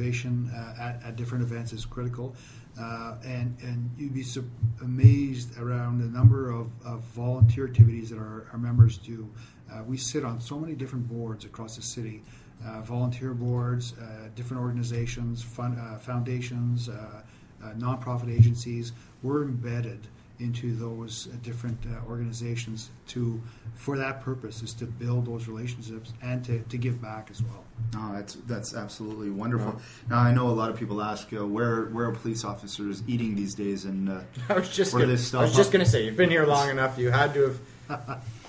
participation at different events is critical. And you'd be amazed around the number of volunteer activities that our members do. We sit on so many different boards across the city, volunteer boards, different organizations, foundations, nonprofit agencies. We're embedded into those different organizations for that purpose, is to build those relationships and to give back as well. Oh, that's absolutely wonderful. Now, I know a lot of people ask where are police officers eating these days, and I was just going to say, you've been here long enough. You had to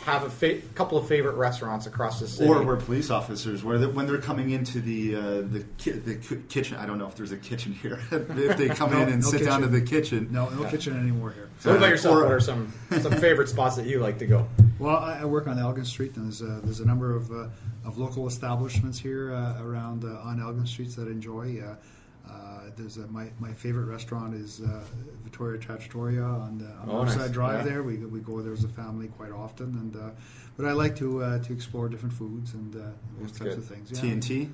have a couple of favorite restaurants across the city. Or where police officers, when they're coming into the kitchen. I don't know if there's a kitchen here. If they come in and sit down to the kitchen. No kitchen anymore here. So what about yourself? What are some favorite spots that you like to go? Well, I work on Elgin Street, and there's a number of local establishments here around on Elgin Streets that I enjoy. There's my favorite restaurant is Vittoria Trattoria on Northside Drive. There we go there as a family quite often, and but I like to explore different foods and those types of things. Yeah. T&T,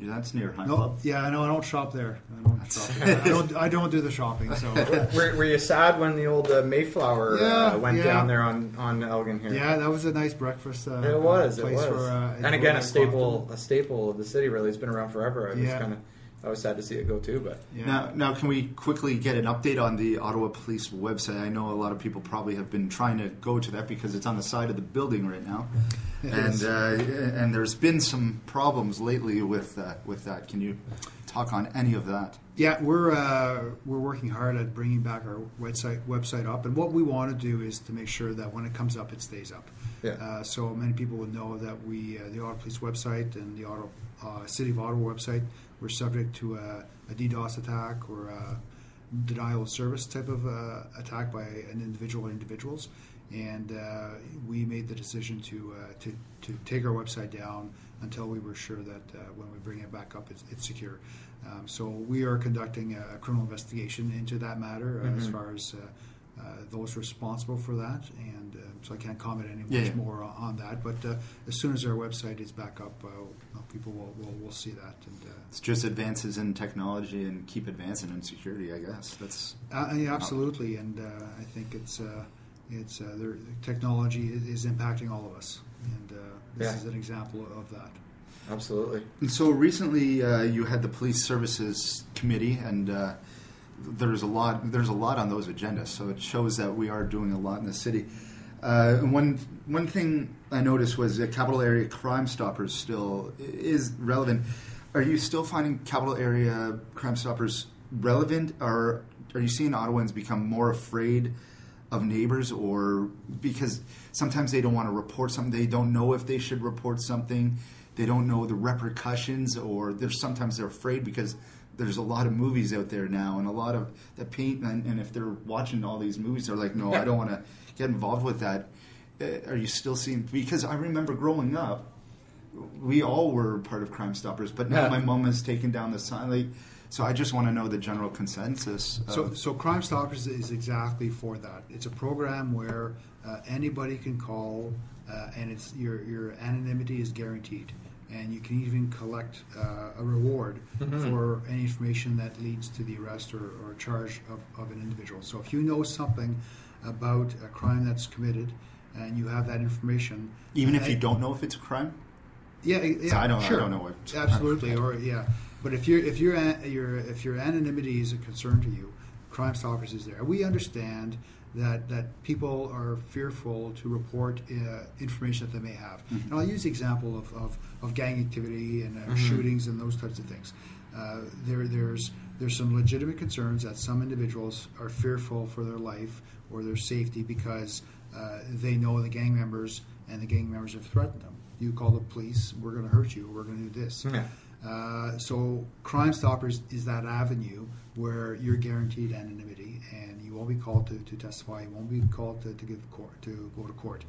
that's near High Club. Yeah, I know. I don't shop there. I don't do the shopping. So were you sad when the old Mayflower went down there on Elgin here? Yeah, that was a nice breakfast. It was. For, and again, a staple of the city. Really, it's been around forever. I was sad to see it go too, but now can we quickly get an update on the Ottawa Police website? I know a lot of people probably have been trying to go to that because it's on the side of the building right now, and there's been some problems lately with that. Can you talk on any of that? Yeah, we're working hard at bringing back our website up, and what we want to do is to make sure that when it comes up, it stays up. Yeah. So many people would know that the Ottawa Police website and the City of Ottawa website were subject to a DDoS attack or a denial of service type of attack by an individual or individuals, and we made the decision to take our website down until we were sure that when we bring it back up, it's secure. So we are conducting a criminal investigation into that matter as far as those responsible for that, and so I can't comment any more on that. But as soon as our website is back up, people will see that. And it's just advances in technology and keep advancing in security. I guess that's absolutely, and I think it's technology is impacting all of us, and this is an example of that. Absolutely. And so recently, you had the Police Services Committee, and there's a lot on those agendas. So it shows that we are doing a lot in the city. And one thing I noticed was that Capital Area Crime Stoppers still is relevant. Are you still finding Capital Area Crime Stoppers relevant, or are you seeing Ottawans become more afraid of neighbors, or because sometimes they don't want to report something, they don't know if they should report something, they don't know the repercussions, or sometimes they're afraid because there's a lot of movies out there now and a lot of that paint, and if they're watching all these movies, they're like, no, I don't want to get involved with that. Are you still seeing, because I remember growing up, we all were part of Crime Stoppers, but now my mom has taken down the sign. So I just want to know the general consensus. So Crime Stoppers is exactly for that. It's a program where anybody can call, and it's your anonymity is guaranteed, and you can even collect a reward for any information that leads to the arrest or charge of an individual. So if you know something about a crime that's committed and you have that information, even if you don't know if it's a crime. Yeah, so I don't know what. Absolutely, But if your anonymity is a concern to you, Crime Stoppers is there. We understand that people are fearful to report information that they may have. And I'll use the example of gang activity and shootings and those types of things. There's some legitimate concerns that some individuals are fearful for their life or their safety because they know the gang members and the gang members have threatened them. You call the police, we're going to hurt you, we're going to do this. So Crime Stoppers is that avenue where you're guaranteed anonymity, and you won't be called to testify, you won't be called to go to court.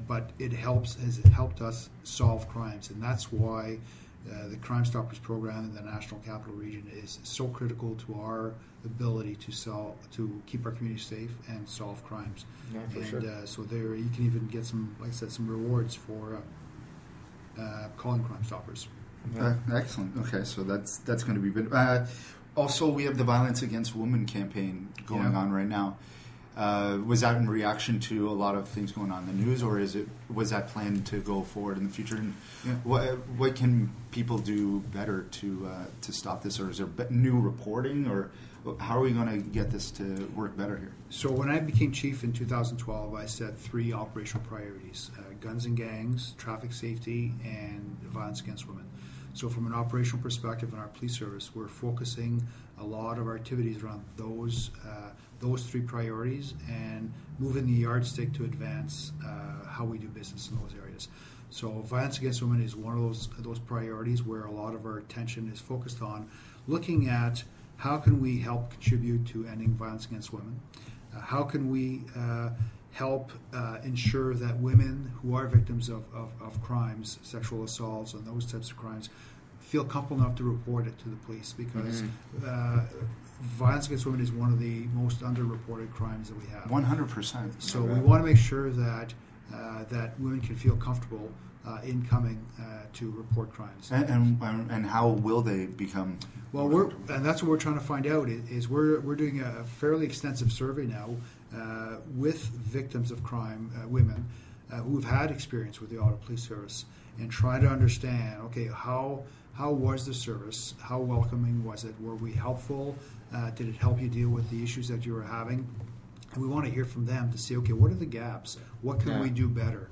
But it helped us solve crimes, and that's why the Crime Stoppers program in the National Capital Region is so critical to our ability to keep our community safe and solve crimes. So there you can even get some rewards for calling Crime Stoppers. Excellent. Okay, so that's going to be good. Also, we have the Violence Against Women campaign going on right now. Was that in reaction to a lot of things going on in the news, or was that planned to go forward in the future? And what can people do better to stop this, or is there new reporting, or how are we going to get this to work better here? So when I became chief in 2012, I set 3 operational priorities: guns and gangs, traffic safety, and violence against women. So from an operational perspective in our police service, we're focusing a lot of our activities around those 3 priorities and moving the yardstick to advance how we do business in those areas. So violence against women is one of those priorities where a lot of our attention is focused on looking at how can we help contribute to ending violence against women. How can we help ensure that women who are victims of crimes, sexual assaults and those types of crimes, feel comfortable enough to report it to the police, because violence against women is one of the most underreported crimes that we have. 100%. So we want to make sure that that women can feel comfortable in coming to report crimes. And how will they become? Well, and that's what we're trying to find out. Is we're doing a fairly extensive survey now with victims of crime, women who've had experience with the Ottawa Police Service, and try to understand, okay, how was the service? How welcoming was it? Were we helpful? Did it help you deal with the issues that you were having? And we want to hear from them to see, okay, what are the gaps? What can we do better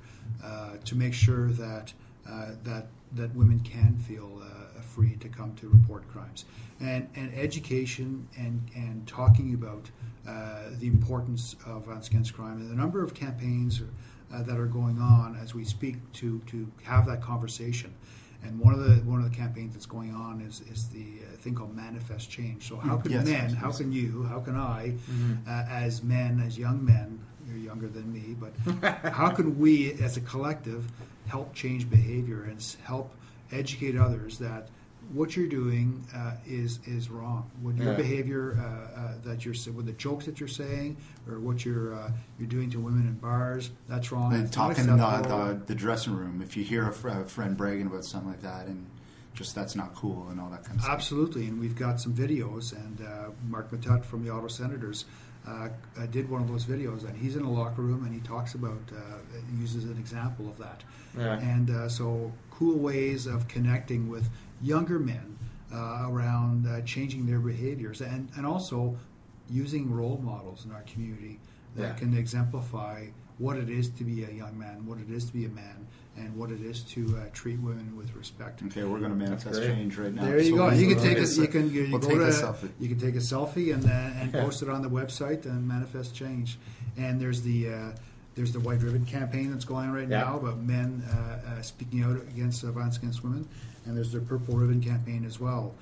to make sure that that women can feel free to come to report crimes? And education and talking about the importance of violence against crime, and the number of campaigns that are going on as we speak to have that conversation. And one of the campaigns that's going on is the thing called Manifest Change. So how can how can you, how can I, as men, as young men, you're younger than me, but how can we as a collective help change behavior and help educate others that what you're doing is wrong. When your behavior that you're, with the jokes that you're saying, or what you're doing to women in bars, that's wrong. And talking in the dressing room, if you hear a friend bragging about something like that, and just that's not cool and all that kind of stuff. Absolutely, and we've got some videos, and Mark Matut from the Ottawa Senators did one of those videos, and he's in a locker room and he talks about, uses an example of that. Yeah. And so cool ways of connecting with younger men around changing their behaviors, and also using role models in our community that can exemplify what it is to be a young man, what it is to be a man, and what it is to treat women with respect. Okay, we're going to manifest change right now. There you go. You can take a selfie and post it on the website and manifest change. And there's the White Ribbon campaign that's going on right now about men speaking out against violence against women. And there's the Purple Ribbon campaign as well.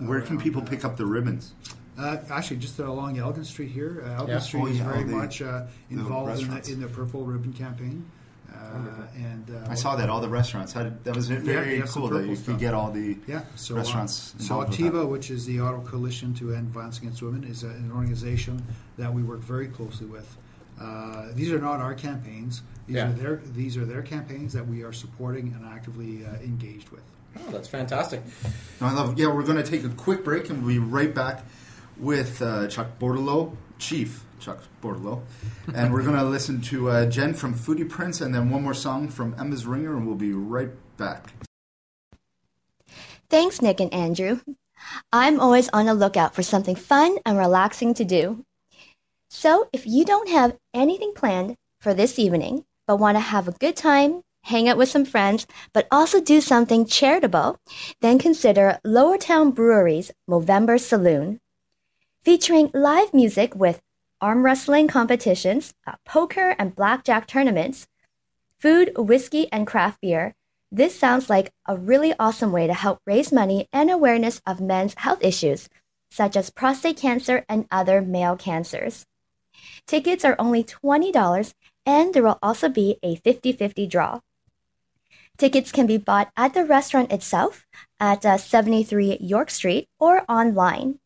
Where can people pick up the ribbons? Actually, just along Elgin Street here. Elgin Street is very much involved in the Purple Ribbon campaign. I saw that all the restaurants that was very cool that you could get all the restaurants. So ATIVA, which is the Ottawa Coalition to End Violence Against Women, is an organization that we work very closely with. These are not our campaigns. These are their campaigns that we are supporting and actively engaged with. Oh, that's fantastic. We're going to take a quick break and we'll be right back with Chief Chuck Bordeleau. And we're going to listen to Jen from Foodie Prince, and then one more song from Emmas Ringer, and we'll be right back. Thanks, Nick and Andrew. I'm always on the lookout for something fun and relaxing to do. So if you don't have anything planned for this evening, but want to have a good time, hang out with some friends, but also do something charitable, then consider Lower Town Brewery's Movember Saloon. Featuring live music with arm wrestling competitions, poker and blackjack tournaments, food, whiskey, and craft beer, this sounds like a really awesome way to help raise money and awareness of men's health issues, such as prostate cancer and other male cancers. Tickets are only $20, and there will also be a 50-50 draw. Tickets can be bought at the restaurant itself at 73 York Street or online.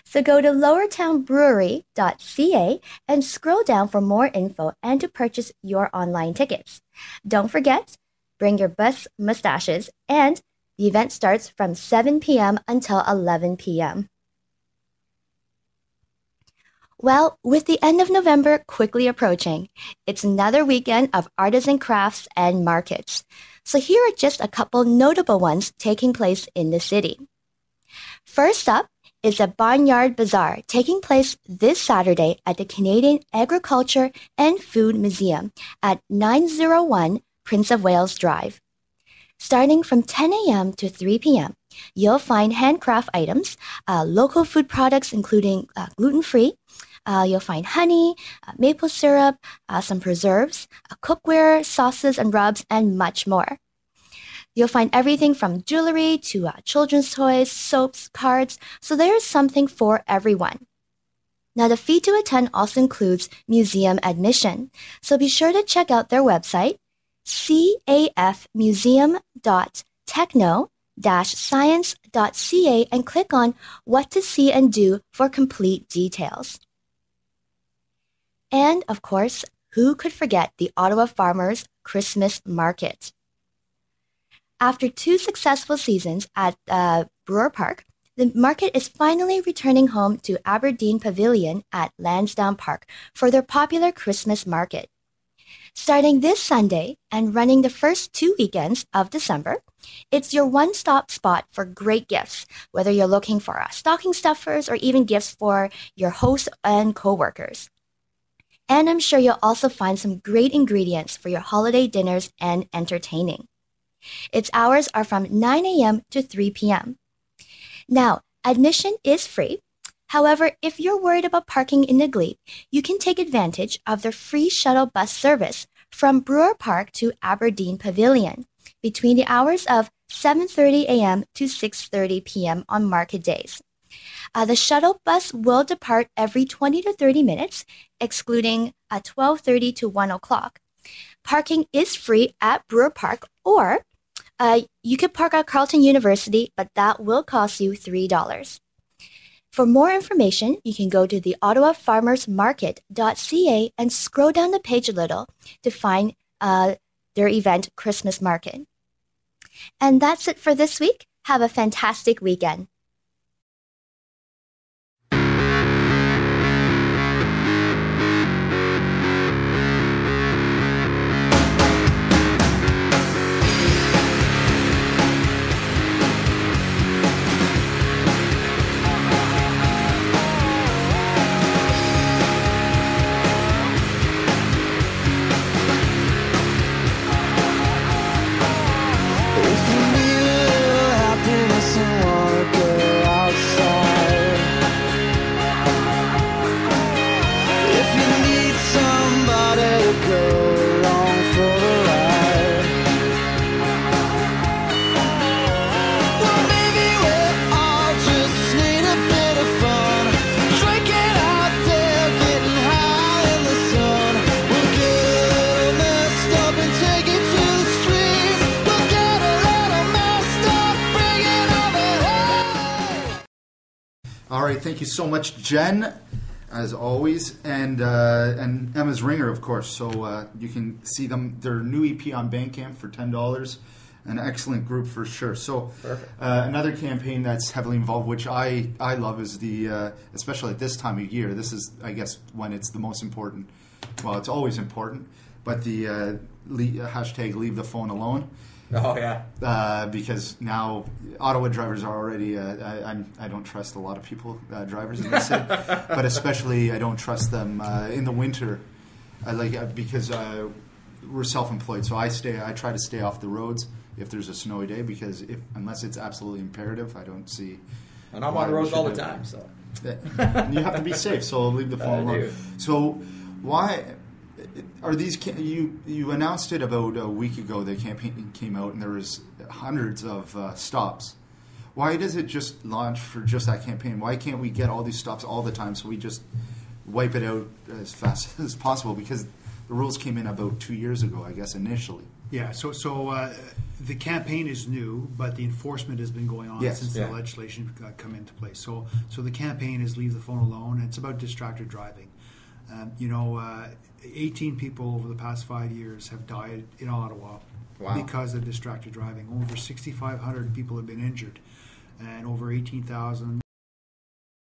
So go to lowertownbrewery.ca and scroll down for more info and to purchase your online tickets. Don't forget, bring your best mustaches and The event starts from 7 p.m. until 11 p.m. Well, with the end of November quickly approaching, it's another weekend of artisan crafts and markets. So here are just a couple notable ones taking place in the city. First up is a Barnyard Bazaar taking place this Saturday at the Canadian Agriculture and Food Museum at 901 Prince of Wales Drive. Starting from 10 a.m. to 3 p.m., you'll find handcraft items, local food products including gluten-free. You'll find honey, maple syrup, some preserves, cookware, sauces and rubs, and much more. You'll find everything from jewelry to children's toys, soaps, cards, so there is something for everyone. Now, the fee to attend also includes museum admission, so be sure to check out their website, cafmuseum.techno-science.ca, and click on What to See and Do for complete details. And, of course, who could forget the Ottawa Farmers Christmas Market? After 2 successful seasons at Brewer Park, the market is finally returning home to Aberdeen Pavilion at Lansdowne Park for their popular Christmas market. Starting this Sunday and running the first 2 weekends of December, it's your one-stop spot for great gifts, whether you're looking for stocking stuffers or even gifts for your host and co-workers. And I'm sure you'll also find some great ingredients for your holiday dinners and entertaining. Its hours are from 9 a.m. to 3 p.m. Now, admission is free. However, if you're worried about parking in the Glebe, you can take advantage of their free shuttle bus service from Brewer Park to Aberdeen Pavilion between the hours of 7:30 a.m. to 6:30 p.m. on market days. The shuttle bus will depart every 20 to 30 minutes, excluding 12:30 to 1 o'clock. Parking is free at Brewer Park, or you could park at Carleton University, but that will cost you $3. For more information, you can go to the ottawafarmersmarket.ca and scroll down the page a little to find their event Christmas Market. And that's it for this week. Have a fantastic weekend. All right, thank you so much, Jen, as always, and Emmas Ringer, of course. So you can see them, their new EP on Bandcamp for $10. An excellent group for sure. So another campaign that's heavily involved, which I love, is the especially at this time of year. This is, I guess, when it's the most important. Well, it's always important, but the hashtag Leave the Phone Alone. Oh yeah. Because now Ottawa drivers are already. I don't trust a lot of people, drivers in the city, but especially I don't trust them in the winter. Because we're self-employed, so I try to stay off the roads if there's a snowy day, because unless it's absolutely imperative, I don't see. And I'm on roads all the time, so you have to be safe. So leave the phone alone. So why? Are these you announced it about a week ago? The campaign came out and there was hundreds of stops. Why does it just launch for just that campaign? Why can't we get all these stops all the time so we just wipe it out as fast as possible? Because the rules came in about 2 years ago, I guess, initially. Yeah, so the campaign is new, but the enforcement has been going on since the legislation come into place. So the campaign is Leave the Phone Alone, and it's about distracted driving. 18 people over the past 5 years have died in Ottawa Wow. because of distracted driving. Over 6,500 people have been injured, and over 18,000